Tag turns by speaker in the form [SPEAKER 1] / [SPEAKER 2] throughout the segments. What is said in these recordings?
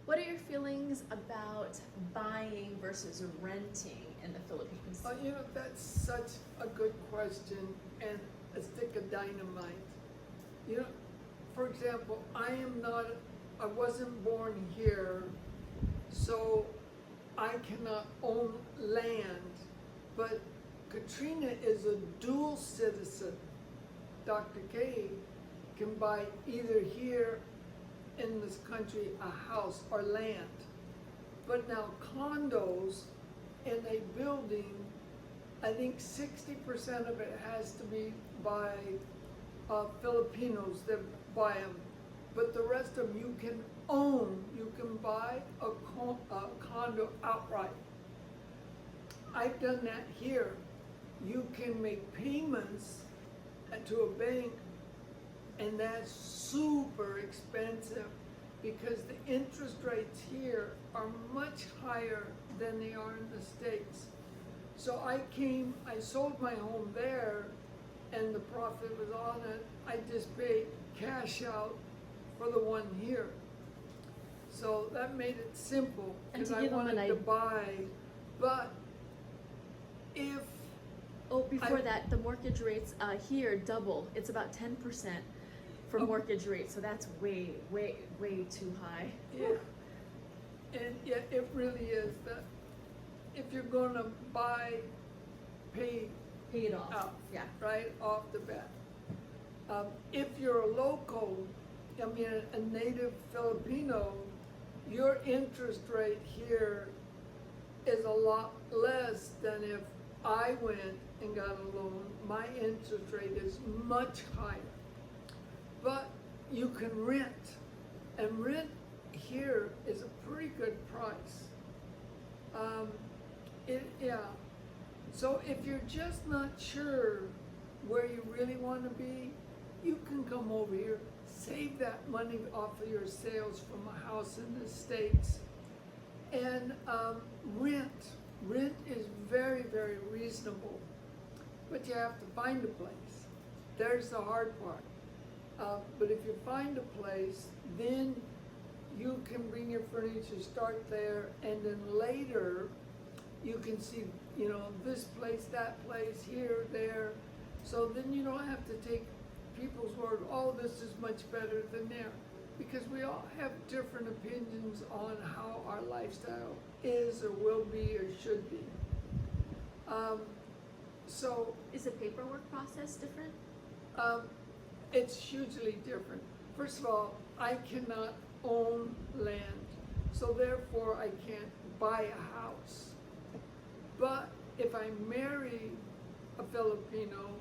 [SPEAKER 1] What are your feelings about buying versus renting in the Philippines?
[SPEAKER 2] That's such a good question and a stick of dynamite. You know, for example, I wasn't born here, so I cannot own land, but Katrina is a dual citizen. Dr. K can buy either here in this country a house or land. But now condos in a building, I think 60% of it has to be by Filipinos that buy them. But the rest of them you can own, you can buy a condo outright. I've done that here. You can make payments to a bank, and that's super expensive because the interest rates here are much higher than they are in the States. So I sold my home there, and the profit was on it. I just paid cash out for the one here. So that made it simple because I wanted to buy, but if
[SPEAKER 1] before that, the mortgage rates here double. It's about 10% for mortgage rates, so that's way, way, way too high.
[SPEAKER 2] Yeah, and yeah, it really is that if you're gonna buy, pay
[SPEAKER 1] it off.
[SPEAKER 2] out,
[SPEAKER 1] Yeah.
[SPEAKER 2] right off the bat. If you're a local, I mean a native Filipino, your interest rate here is a lot less than if I went and got a loan. My interest rate is much higher. But you can rent, and rent here is a pretty good price. So if you're just not sure where you really want to be, you can come over here, save that money off of your sales from a house in the States, and rent. Rent is very, very reasonable, but you have to find a place. There's the hard part. But if you find a place, then you can bring your furniture, start there, and then later you can see, this place, that place, here, there. So then you don't have to take people's word, oh, this is much better than there. Because we all have different opinions on how our lifestyle is or will be or should be. So
[SPEAKER 1] is the paperwork process different?
[SPEAKER 2] It's hugely different. First of all, I cannot own land, so therefore I can't buy a house. But if I marry a Filipino,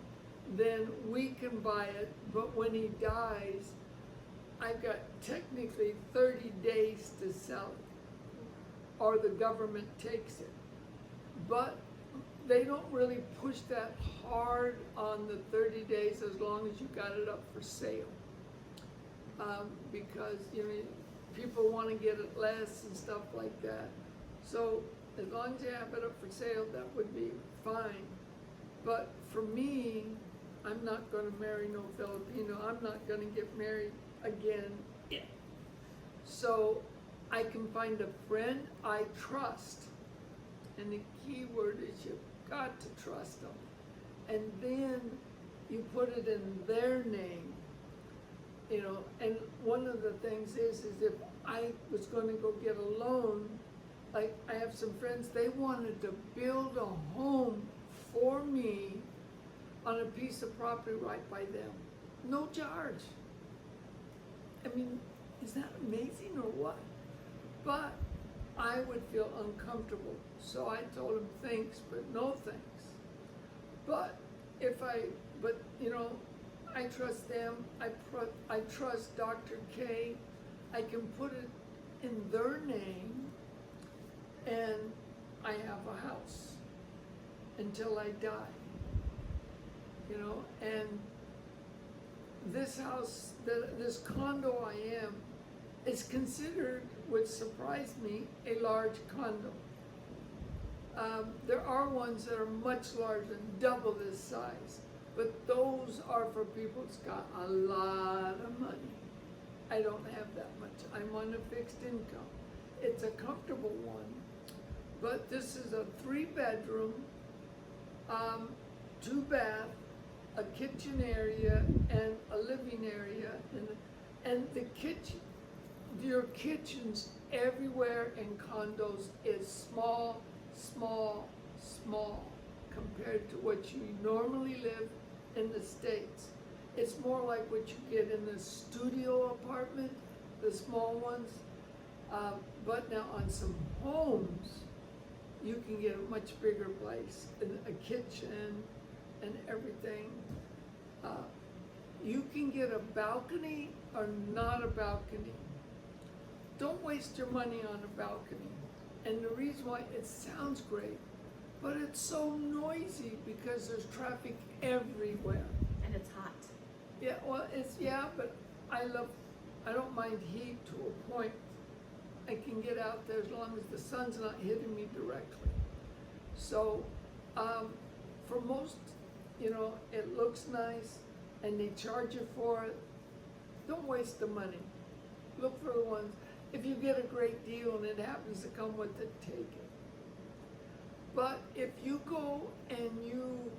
[SPEAKER 2] then we can buy it, but when he dies, I've got technically 30 days to sell it, or the government takes it. But they don't really push that hard on the 30 days as long as you got it up for sale. Because people want to get it less and stuff like that. So as long as you have it up for sale, that would be fine. But for me, I'm not going to marry no Filipino. I'm not going to get married again. So I can find a friend I trust. And the key word is you've got to trust them. And then you put it in their name. And one of the things is if I was going to go get a loan, like I have some friends, they wanted to build a home for me on a piece of property right by them. No charge. I mean, is that amazing or what? But I would feel uncomfortable. So I told him thanks, but no thanks. But I trust them. I trust Dr. K. I can put it in their name, and I have a house until I die. And this house, this condo I am, is considered, which surprised me, a large condo. There are ones that are much larger, double this size, but those are for people that's got a lot of money. I don't have that much. I'm on a fixed income. it's a comfortable one. But this is a 3-bedroom, 2-bath, a kitchen area and a living area, and the kitchen, your kitchens everywhere in condos is small, small, small compared to what you normally live in the States. It's more like what you get in the studio apartment, the small ones. But now on some homes, you can get a much bigger place, and a kitchen and everything. You can get a balcony or not a balcony. Don't waste your money on a balcony. And the reason why, it sounds great, but it's so noisy because there's traffic everywhere.
[SPEAKER 1] And it's hot.
[SPEAKER 2] Yeah, well, but I don't mind heat to a point. I can get out there as long as the sun's not hitting me directly. So, for most, it looks nice and they charge you for it. Don't waste the money. Look for the ones, if you get a great deal and it happens to come with it, take it. But if you go and you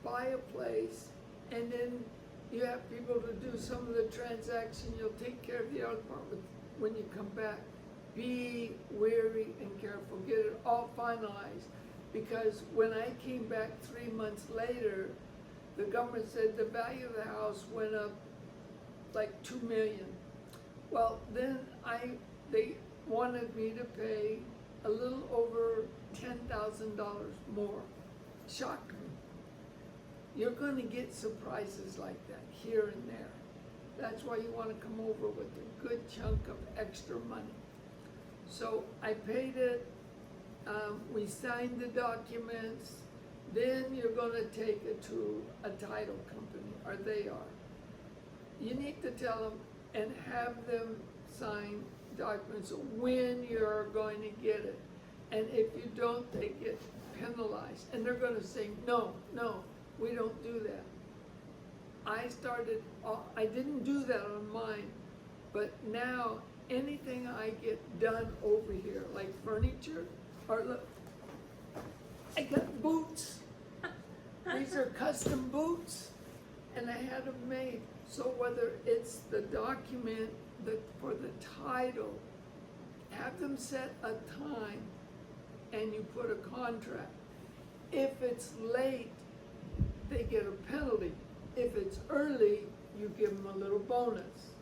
[SPEAKER 2] buy a place and then you have people to do some of the transaction, you'll take care of the other part when you come back. Be wary and careful, get it all finalized. Because when I came back 3 months later, the government said the value of the house went up like $2 million. Well, then they wanted me to pay a little over $10,000 more. Shocked me. You're gonna get surprises like that here and there. That's why you wanna come over with a good chunk of extra money. So I paid it, we signed the documents, then you're gonna take it to a title company, or they are. You need to tell them and have them sign documents when you're going to get it. And if you don't, they get penalized. And they're gonna say, no, we don't do that. I didn't do that on mine, but now anything I get done over here, like furniture, or look, I got boots. These are custom boots, and I had them made. So whether it's the document for the title, have them set a time and you put a contract. If it's late, they get a penalty. If it's early, you give them a little bonus.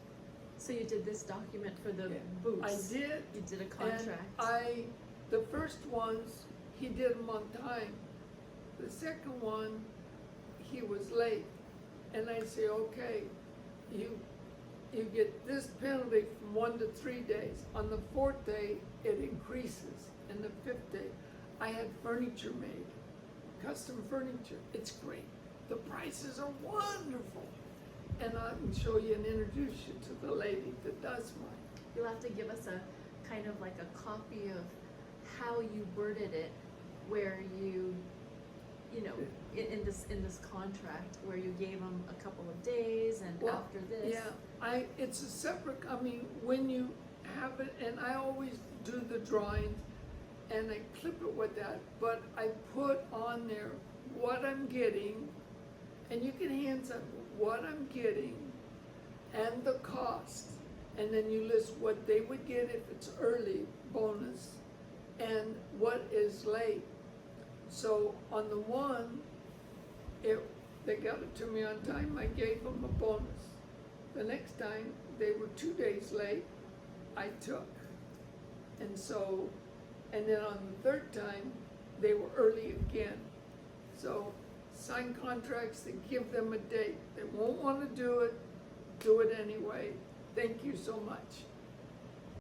[SPEAKER 1] So you did this document for the
[SPEAKER 2] Yeah,
[SPEAKER 1] boots?
[SPEAKER 2] I did.
[SPEAKER 1] You did a contract?
[SPEAKER 2] And the first ones, he did them on time. The second one, he was late. And I say, okay, you get this penalty from 1 to 3 days. On the 4th day, it increases. And the 5th day, I had furniture made, custom furniture. It's great. The prices are wonderful. And I can show you and introduce you to the lady that does mine.
[SPEAKER 1] You'll have to give us a kind of like a copy of how you worded it, where you in this contract, where you gave them a couple of days and
[SPEAKER 2] Well,
[SPEAKER 1] after this.
[SPEAKER 2] Yeah, it's a separate, when you have it, and I always do the drawings and I clip it with that, but I put on there what I'm getting, and you can hand some, what I'm getting and the cost, and then you list what they would get if it's early, bonus, and what is late. So on the one, they got it to me on time, I gave them a bonus. The next time, they were 2 days late, I took. And then on the 3rd time, they were early again. So sign contracts that give them a date. They won't want to do it anyway. Thank you so much.